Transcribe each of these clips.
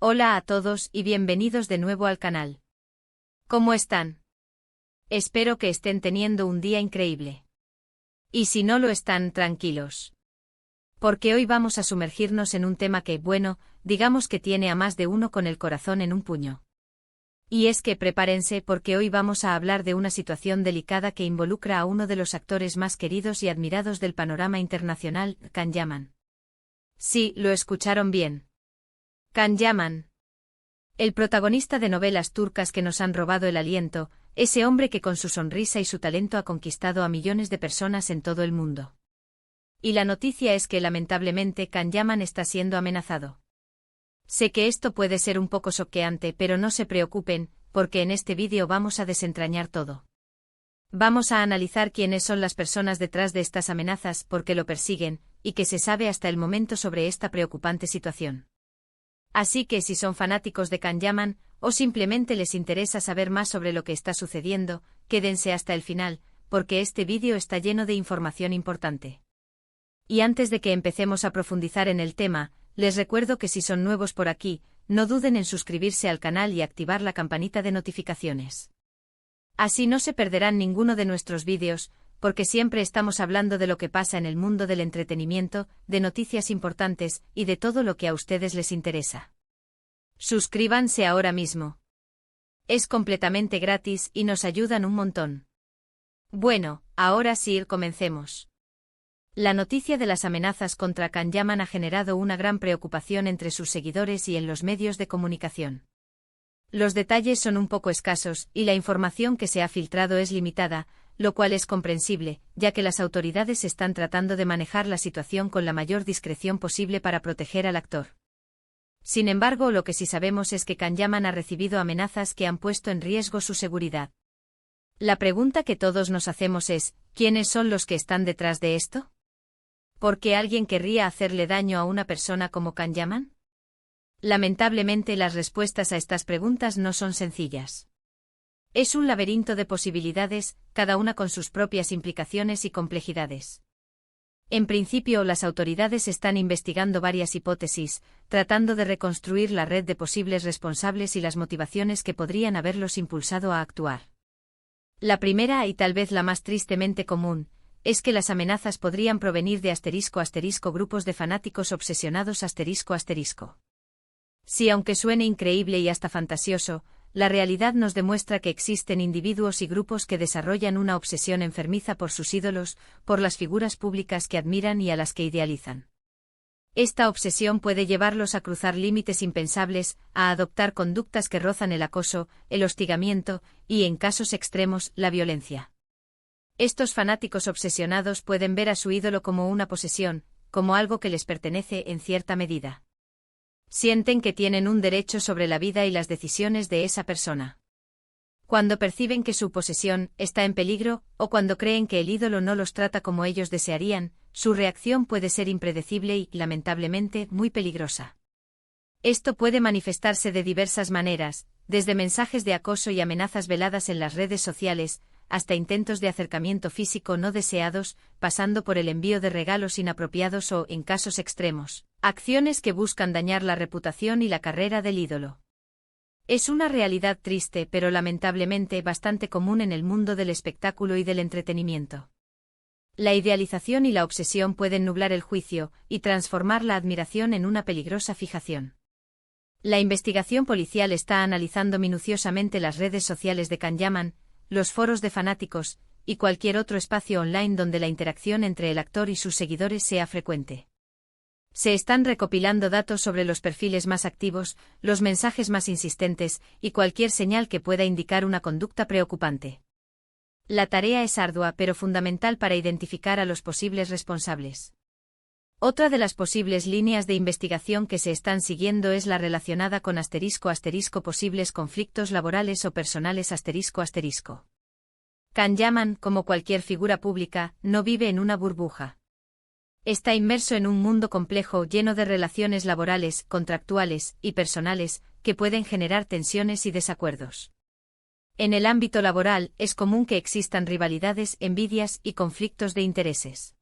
Hola a todos y bienvenidos de nuevo al canal. ¿Cómo están? Espero que estén teniendo un día increíble. Y si no lo están, tranquilos. Porque hoy vamos a sumergirnos en un tema que, bueno, digamos que tiene a más de uno con el corazón en un puño. Y es que prepárense porque hoy vamos a hablar de una situación delicada que involucra a uno de los actores más queridos y admirados del panorama internacional, Can Yaman. Sí, lo escucharon bien. Can Yaman. El protagonista de novelas turcas que nos han robado el aliento, ese hombre que con su sonrisa y su talento ha conquistado a millones de personas en todo el mundo. Y la noticia es que lamentablemente Can Yaman está siendo amenazado. Sé que esto puede ser un poco choqueante, pero no se preocupen, porque en este vídeo vamos a desentrañar todo. Vamos a analizar quiénes son las personas detrás de estas amenazas, por qué lo persiguen, y qué se sabe hasta el momento sobre esta preocupante situación. Así que si son fanáticos de Can Yaman, o simplemente les interesa saber más sobre lo que está sucediendo, quédense hasta el final, porque este vídeo está lleno de información importante. Y antes de que empecemos a profundizar en el tema, les recuerdo que si son nuevos por aquí, no duden en suscribirse al canal y activar la campanita de notificaciones. Así no se perderán ninguno de nuestros vídeos, porque siempre estamos hablando de lo que pasa en el mundo del entretenimiento, de noticias importantes, y de todo lo que a ustedes les interesa. Suscríbanse ahora mismo. Es completamente gratis y nos ayudan un montón. Bueno, ahora sí, comencemos. La noticia de las amenazas contra Can Yaman ha generado una gran preocupación entre sus seguidores y en los medios de comunicación. Los detalles son un poco escasos, y la información que se ha filtrado es limitada, lo cual es comprensible, ya que las autoridades están tratando de manejar la situación con la mayor discreción posible para proteger al actor. Sin embargo, lo que sí sabemos es que Can Yaman ha recibido amenazas que han puesto en riesgo su seguridad. La pregunta que todos nos hacemos es, ¿quiénes son los que están detrás de esto? ¿Por qué alguien querría hacerle daño a una persona como Can Yaman? Lamentablemente las respuestas a estas preguntas no son sencillas. Es un laberinto de posibilidades, cada una con sus propias implicaciones y complejidades. En principio, las autoridades están investigando varias hipótesis, tratando de reconstruir la red de posibles responsables y las motivaciones que podrían haberlos impulsado a actuar. La primera, y tal vez la más tristemente común, es que las amenazas podrían provenir de *** grupos de fanáticos obsesionados ***. Sí, aunque suene increíble y hasta fantasioso, la realidad nos demuestra que existen individuos y grupos que desarrollan una obsesión enfermiza por sus ídolos, por las figuras públicas que admiran y a las que idealizan. Esta obsesión puede llevarlos a cruzar límites impensables, a adoptar conductas que rozan el acoso, el hostigamiento, y, en casos extremos, la violencia. Estos fanáticos obsesionados pueden ver a su ídolo como una posesión, como algo que les pertenece en cierta medida. Sienten que tienen un derecho sobre la vida y las decisiones de esa persona. Cuando perciben que su posesión está en peligro, o cuando creen que el ídolo no los trata como ellos desearían, su reacción puede ser impredecible y, lamentablemente, muy peligrosa. Esto puede manifestarse de diversas maneras, desde mensajes de acoso y amenazas veladas en las redes sociales, hasta intentos de acercamiento físico no deseados, pasando por el envío de regalos inapropiados o, en casos extremos, acciones que buscan dañar la reputación y la carrera del ídolo. Es una realidad triste pero lamentablemente bastante común en el mundo del espectáculo y del entretenimiento. La idealización y la obsesión pueden nublar el juicio y transformar la admiración en una peligrosa fijación. La investigación policial está analizando minuciosamente las redes sociales de Can Yaman, los foros de fanáticos, y cualquier otro espacio online donde la interacción entre el actor y sus seguidores sea frecuente. Se están recopilando datos sobre los perfiles más activos, los mensajes más insistentes, y cualquier señal que pueda indicar una conducta preocupante. La tarea es ardua pero fundamental para identificar a los posibles responsables. Otra de las posibles líneas de investigación que se están siguiendo es la relacionada con *** posibles conflictos laborales o personales ***. Can Yaman, como cualquier figura pública, no vive en una burbuja. Está inmerso en un mundo complejo lleno de relaciones laborales, contractuales y personales, que pueden generar tensiones y desacuerdos. En el ámbito laboral, es común que existan rivalidades, envidias y conflictos de intereses.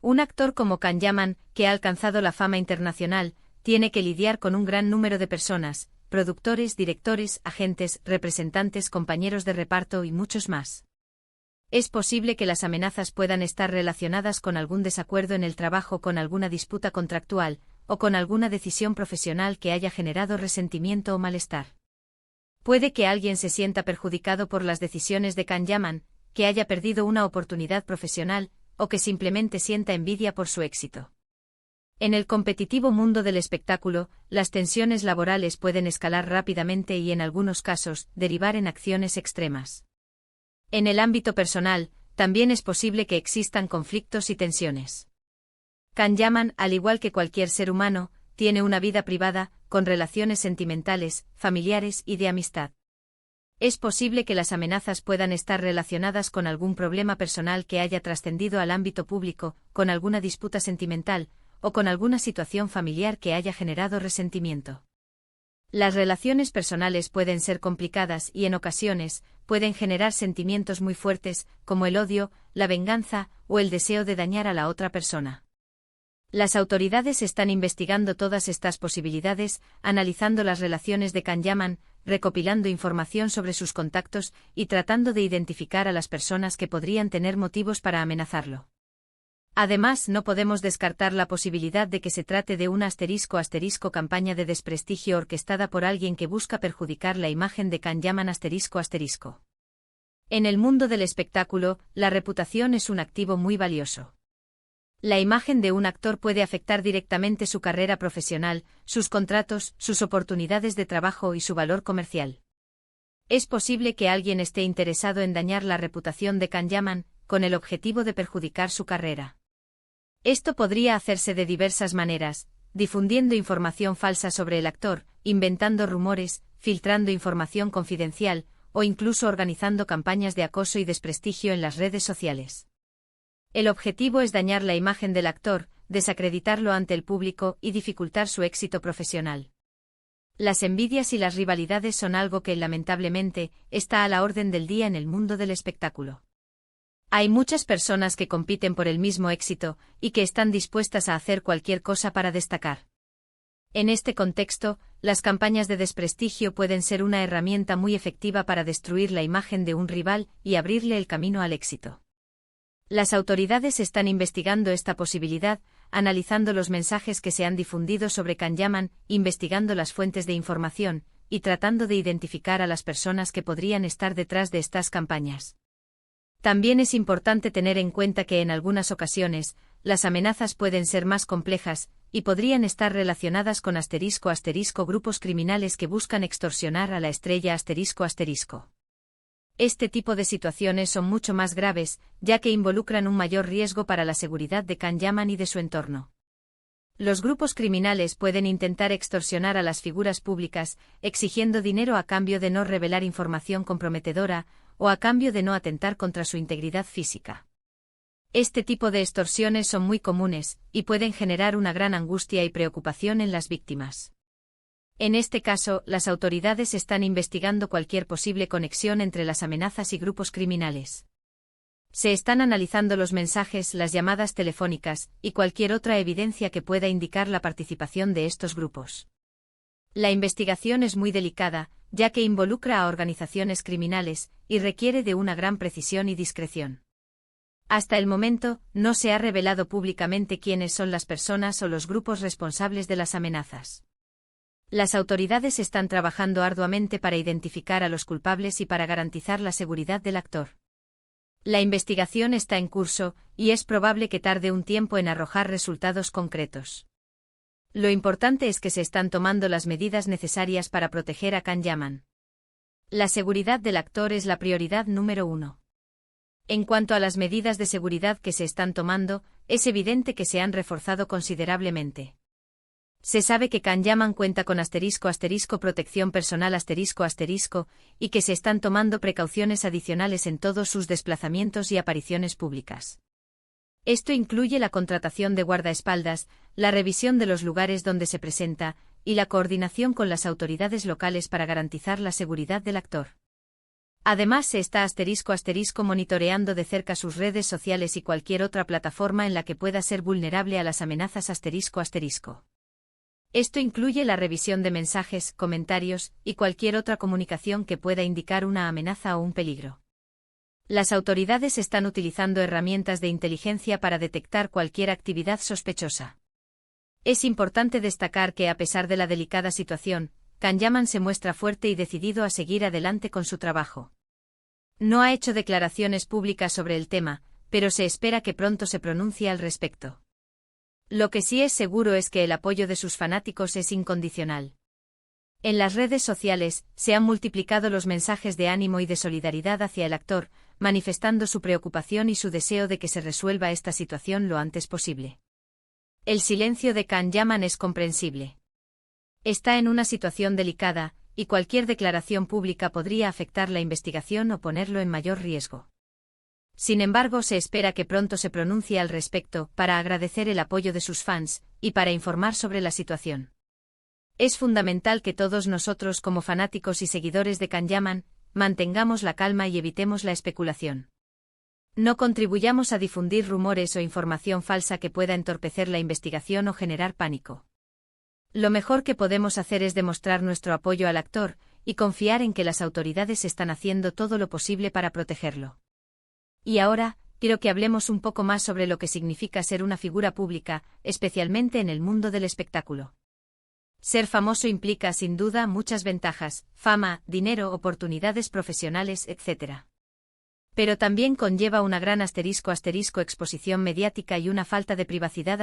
Un actor como Can Yaman, que ha alcanzado la fama internacional, tiene que lidiar con un gran número de personas, productores, directores, agentes, representantes, compañeros de reparto y muchos más. Es posible que las amenazas puedan estar relacionadas con algún desacuerdo en el trabajo, con alguna disputa contractual, o con alguna decisión profesional que haya generado resentimiento o malestar. Puede que alguien se sienta perjudicado por las decisiones de Can Yaman, que haya perdido una oportunidad profesional, o que simplemente sienta envidia por su éxito. En el competitivo mundo del espectáculo, las tensiones laborales pueden escalar rápidamente y en algunos casos, derivar en acciones extremas. En el ámbito personal, también es posible que existan conflictos y tensiones. Can Yaman, al igual que cualquier ser humano, tiene una vida privada, con relaciones sentimentales, familiares y de amistad. Es posible que las amenazas puedan estar relacionadas con algún problema personal que haya trascendido al ámbito público, con alguna disputa sentimental, o con alguna situación familiar que haya generado resentimiento. Las relaciones personales pueden ser complicadas y en ocasiones, pueden generar sentimientos muy fuertes, como el odio, la venganza, o el deseo de dañar a la otra persona. Las autoridades están investigando todas estas posibilidades, analizando las relaciones de Can Yaman, recopilando información sobre sus contactos y tratando de identificar a las personas que podrían tener motivos para amenazarlo. Además, no podemos descartar la posibilidad de que se trate de una ** campaña de desprestigio orquestada por alguien que busca perjudicar la imagen de Can Yaman ***. En el mundo del espectáculo, la reputación es un activo muy valioso. La imagen de un actor puede afectar directamente su carrera profesional, sus contratos, sus oportunidades de trabajo y su valor comercial. Es posible que alguien esté interesado en dañar la reputación de Can Yaman, con el objetivo de perjudicar su carrera. Esto podría hacerse de diversas maneras, difundiendo información falsa sobre el actor, inventando rumores, filtrando información confidencial, o incluso organizando campañas de acoso y desprestigio en las redes sociales. El objetivo es dañar la imagen del actor, desacreditarlo ante el público y dificultar su éxito profesional. Las envidias y las rivalidades son algo que, lamentablemente, está a la orden del día en el mundo del espectáculo. Hay muchas personas que compiten por el mismo éxito, y que están dispuestas a hacer cualquier cosa para destacar. En este contexto, las campañas de desprestigio pueden ser una herramienta muy efectiva para destruir la imagen de un rival y abrirle el camino al éxito. Las autoridades están investigando esta posibilidad, analizando los mensajes que se han difundido sobre Can Yaman, investigando las fuentes de información, y tratando de identificar a las personas que podrían estar detrás de estas campañas. También es importante tener en cuenta que en algunas ocasiones, las amenazas pueden ser más complejas, y podrían estar relacionadas con ** grupos criminales que buscan extorsionar a la estrella ***. Este tipo de situaciones son mucho más graves, ya que involucran un mayor riesgo para la seguridad de Can Yaman y de su entorno. Los grupos criminales pueden intentar extorsionar a las figuras públicas, exigiendo dinero a cambio de no revelar información comprometedora, o a cambio de no atentar contra su integridad física. Este tipo de extorsiones son muy comunes, y pueden generar una gran angustia y preocupación en las víctimas. En este caso, las autoridades están investigando cualquier posible conexión entre las amenazas y grupos criminales. Se están analizando los mensajes, las llamadas telefónicas, y cualquier otra evidencia que pueda indicar la participación de estos grupos. La investigación es muy delicada, ya que involucra a organizaciones criminales, y requiere de una gran precisión y discreción. Hasta el momento, no se ha revelado públicamente quiénes son las personas o los grupos responsables de las amenazas. Las autoridades están trabajando arduamente para identificar a los culpables y para garantizar la seguridad del actor. La investigación está en curso, y es probable que tarde un tiempo en arrojar resultados concretos. Lo importante es que se están tomando las medidas necesarias para proteger a Can Yaman. La seguridad del actor es la prioridad número 1. En cuanto a las medidas de seguridad que se están tomando, es evidente que se han reforzado considerablemente. Se sabe que Can Yaman cuenta con ** protección personal ** y que se están tomando precauciones adicionales en todos sus desplazamientos y apariciones públicas. Esto incluye la contratación de guardaespaldas, la revisión de los lugares donde se presenta, y la coordinación con las autoridades locales para garantizar la seguridad del actor. Además se está ** monitoreando de cerca sus redes sociales y cualquier otra plataforma en la que pueda ser vulnerable a las amenazas ***. Esto incluye la revisión de mensajes, comentarios y cualquier otra comunicación que pueda indicar una amenaza o un peligro. Las autoridades están utilizando herramientas de inteligencia para detectar cualquier actividad sospechosa. Es importante destacar que, a pesar de la delicada situación, Can Yaman se muestra fuerte y decidido a seguir adelante con su trabajo. No ha hecho declaraciones públicas sobre el tema, pero se espera que pronto se pronuncie al respecto. Lo que sí es seguro es que el apoyo de sus fanáticos es incondicional. En las redes sociales, se han multiplicado los mensajes de ánimo y de solidaridad hacia el actor, manifestando su preocupación y su deseo de que se resuelva esta situación lo antes posible. El silencio de Can Yaman es comprensible. Está en una situación delicada, y cualquier declaración pública podría afectar la investigación o ponerlo en mayor riesgo. Sin embargo, se espera que pronto se pronuncie al respecto, para agradecer el apoyo de sus fans, y para informar sobre la situación. Es fundamental que todos nosotros, como fanáticos y seguidores de Can Yaman, mantengamos la calma y evitemos la especulación. No contribuyamos a difundir rumores o información falsa que pueda entorpecer la investigación o generar pánico. Lo mejor que podemos hacer es demostrar nuestro apoyo al actor, y confiar en que las autoridades están haciendo todo lo posible para protegerlo. Y ahora, quiero que hablemos un poco más sobre lo que significa ser una figura pública, especialmente en el mundo del espectáculo. Ser famoso implica sin duda muchas ventajas: fama, dinero, oportunidades profesionales, etc. Pero también conlleva una gran exposición mediática y una falta de privacidad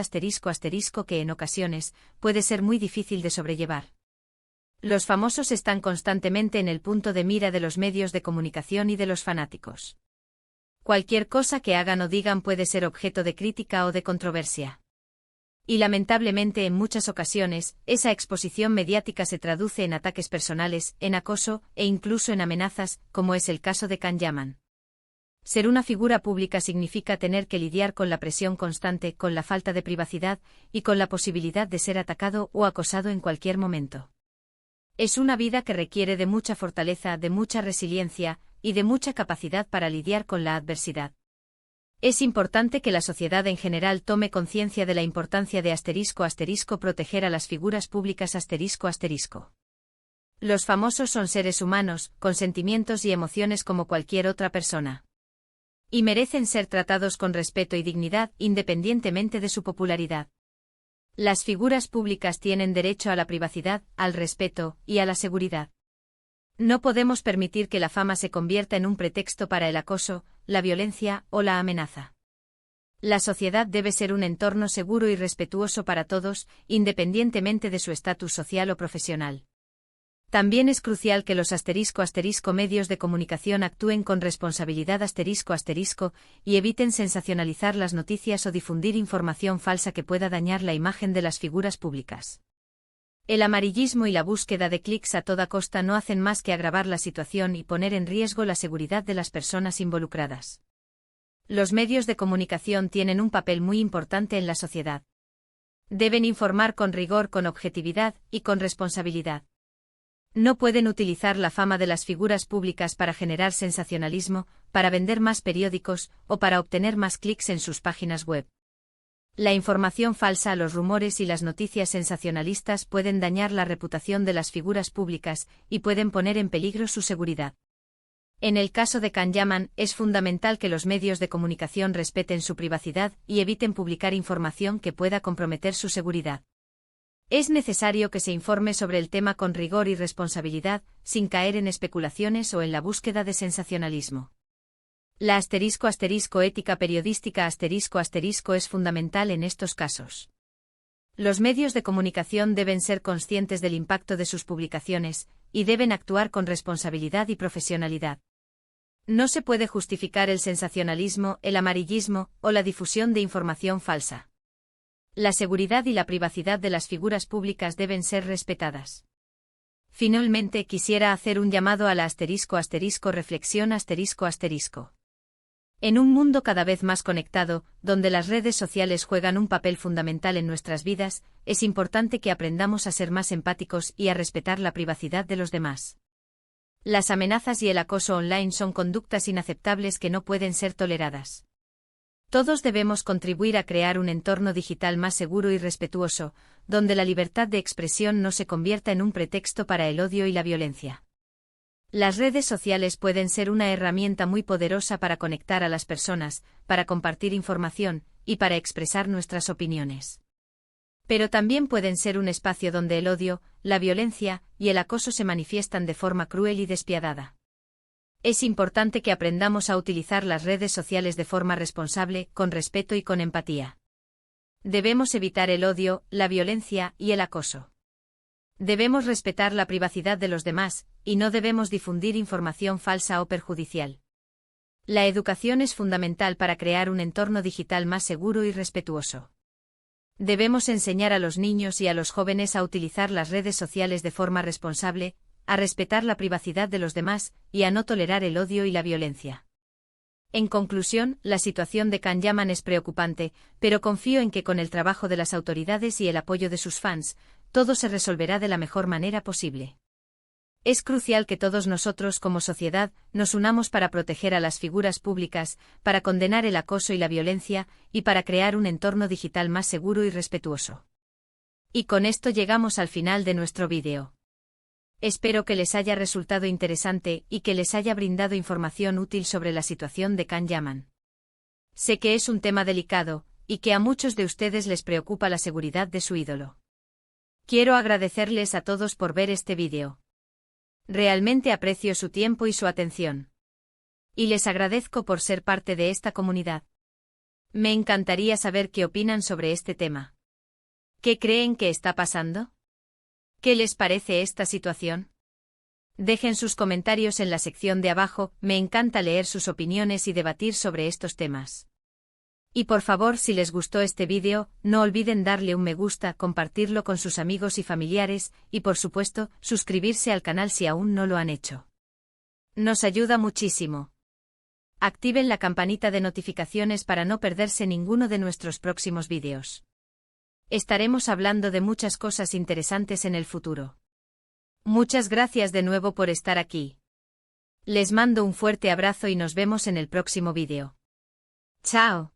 que en ocasiones puede ser muy difícil de sobrellevar. Los famosos están constantemente en el punto de mira de los medios de comunicación y de los fanáticos. Cualquier cosa que hagan o digan puede ser objeto de crítica o de controversia. Y lamentablemente en muchas ocasiones, esa exposición mediática se traduce en ataques personales, en acoso, e incluso en amenazas, como es el caso de Can Yaman. Ser una figura pública significa tener que lidiar con la presión constante, con la falta de privacidad, y con la posibilidad de ser atacado o acosado en cualquier momento. Es una vida que requiere de mucha fortaleza, de mucha resiliencia, y de mucha capacidad para lidiar con la adversidad. Es importante que la sociedad en general tome conciencia de la importancia de proteger a las figuras públicas Los famosos son seres humanos, con sentimientos y emociones como cualquier otra persona. Y merecen ser tratados con respeto y dignidad, independientemente de su popularidad. Las figuras públicas tienen derecho a la privacidad, al respeto y a la seguridad. No podemos permitir que la fama se convierta en un pretexto para el acoso, la violencia o la amenaza. La sociedad debe ser un entorno seguro y respetuoso para todos, independientemente de su estatus social o profesional. También es crucial que los medios de comunicación actúen con responsabilidad y eviten sensacionalizar las noticias o difundir información falsa que pueda dañar la imagen de las figuras públicas. El amarillismo y la búsqueda de clics a toda costa no hacen más que agravar la situación y poner en riesgo la seguridad de las personas involucradas. Los medios de comunicación tienen un papel muy importante en la sociedad. Deben informar con rigor, con objetividad y con responsabilidad. No pueden utilizar la fama de las figuras públicas para generar sensacionalismo, para vender más periódicos o para obtener más clics en sus páginas web. La información falsa, los rumores y las noticias sensacionalistas pueden dañar la reputación de las figuras públicas y pueden poner en peligro su seguridad. En el caso de Can Yaman, es fundamental que los medios de comunicación respeten su privacidad y eviten publicar información que pueda comprometer su seguridad. Es necesario que se informe sobre el tema con rigor y responsabilidad, sin caer en especulaciones o en la búsqueda de sensacionalismo. La ética periodística es fundamental en estos casos. Los medios de comunicación deben ser conscientes del impacto de sus publicaciones, y deben actuar con responsabilidad y profesionalidad. No se puede justificar el sensacionalismo, el amarillismo o la difusión de información falsa. La seguridad y la privacidad de las figuras públicas deben ser respetadas. Finalmente, quisiera hacer un llamado a la reflexión. En un mundo cada vez más conectado, donde las redes sociales juegan un papel fundamental en nuestras vidas, es importante que aprendamos a ser más empáticos y a respetar la privacidad de los demás. Las amenazas y el acoso online son conductas inaceptables que no pueden ser toleradas. Todos debemos contribuir a crear un entorno digital más seguro y respetuoso, donde la libertad de expresión no se convierta en un pretexto para el odio y la violencia. Las redes sociales pueden ser una herramienta muy poderosa para conectar a las personas, para compartir información, y para expresar nuestras opiniones. Pero también pueden ser un espacio donde el odio, la violencia y el acoso se manifiestan de forma cruel y despiadada. Es importante que aprendamos a utilizar las redes sociales de forma responsable, con respeto y con empatía. Debemos evitar el odio, la violencia y el acoso. Debemos respetar la privacidad de los demás, y no debemos difundir información falsa o perjudicial. La educación es fundamental para crear un entorno digital más seguro y respetuoso. Debemos enseñar a los niños y a los jóvenes a utilizar las redes sociales de forma responsable, a respetar la privacidad de los demás y a no tolerar el odio y la violencia. En conclusión, la situación de Can Yaman es preocupante, pero confío en que con el trabajo de las autoridades y el apoyo de sus fans, todo se resolverá de la mejor manera posible. Es crucial que todos nosotros como sociedad nos unamos para proteger a las figuras públicas, para condenar el acoso y la violencia, y para crear un entorno digital más seguro y respetuoso. Y con esto llegamos al final de nuestro vídeo. Espero que les haya resultado interesante y que les haya brindado información útil sobre la situación de Can Yaman. Sé que es un tema delicado, y que a muchos de ustedes les preocupa la seguridad de su ídolo. Quiero agradecerles a todos por ver este vídeo. Realmente aprecio su tiempo y su atención. Y les agradezco por ser parte de esta comunidad. Me encantaría saber qué opinan sobre este tema. ¿Qué creen que está pasando? ¿Qué les parece esta situación? Dejen sus comentarios en la sección de abajo, me encanta leer sus opiniones y debatir sobre estos temas. Y por favor, si les gustó este vídeo, no olviden darle un me gusta, compartirlo con sus amigos y familiares, y por supuesto, suscribirse al canal si aún no lo han hecho. Nos ayuda muchísimo. Activen la campanita de notificaciones para no perderse ninguno de nuestros próximos vídeos. Estaremos hablando de muchas cosas interesantes en el futuro. Muchas gracias de nuevo por estar aquí. Les mando un fuerte abrazo y nos vemos en el próximo vídeo. ¡Chao!